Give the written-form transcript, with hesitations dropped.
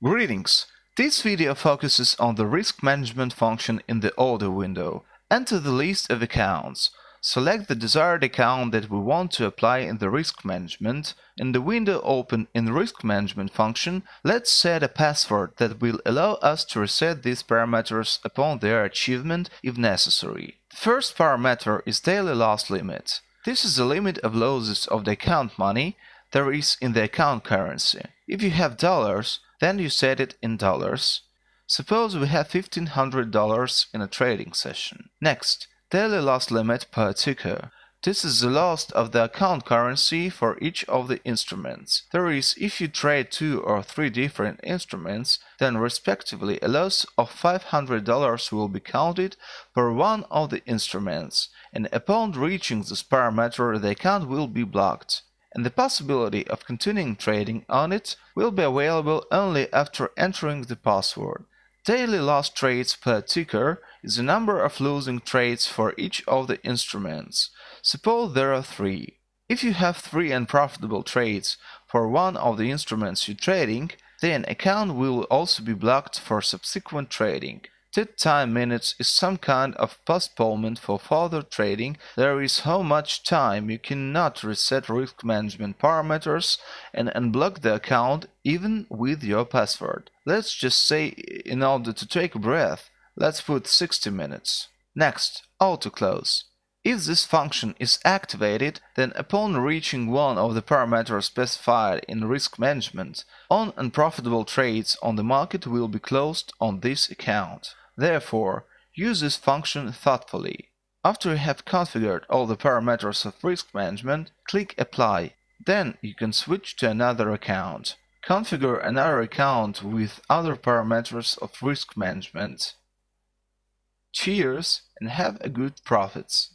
Greetings! This video focuses on the risk management function in the order window. Enter the list of accounts. Select the desired account that we want to apply in the risk management. In the window open in risk management function, let's set a password that will allow us to reset these parameters upon their achievement if necessary. The first parameter is daily loss limit. This is the limit of losses of the account money there is in the account currency. If you have dollars, then you set it in dollars. Suppose we have $1,500 in a trading session. Next, daily loss limit per ticker. This is the loss of the account currency for each of the instruments. That is, if you trade 2 or 3 different instruments, then respectively a loss of $500 will be counted per one of the instruments, and upon reaching this parameter the account will be blocked, and the possibility of continuing trading on it will be available only after entering the password. Daily loss trades per ticker is the number of losing trades for each of the instruments. Suppose there are 3. If you have 3 unprofitable trades for one of the instruments you're trading, then account will also be blocked for subsequent trading. Dead time minutes is some kind of postponement for further trading. There is how much time you cannot reset risk management parameters and unblock the account even with your password. Let's just say, in order to take a breath, let's put 60 minutes. Next, auto close. If this function is activated, then upon reaching one of the parameters specified in risk management, all unprofitable trades on the market will be closed on this account. Therefore, use this function thoughtfully. After you have configured all the parameters of risk management, click Apply. Then you can switch to another account. Configure another account with other parameters of risk management. Cheers and have a good profits!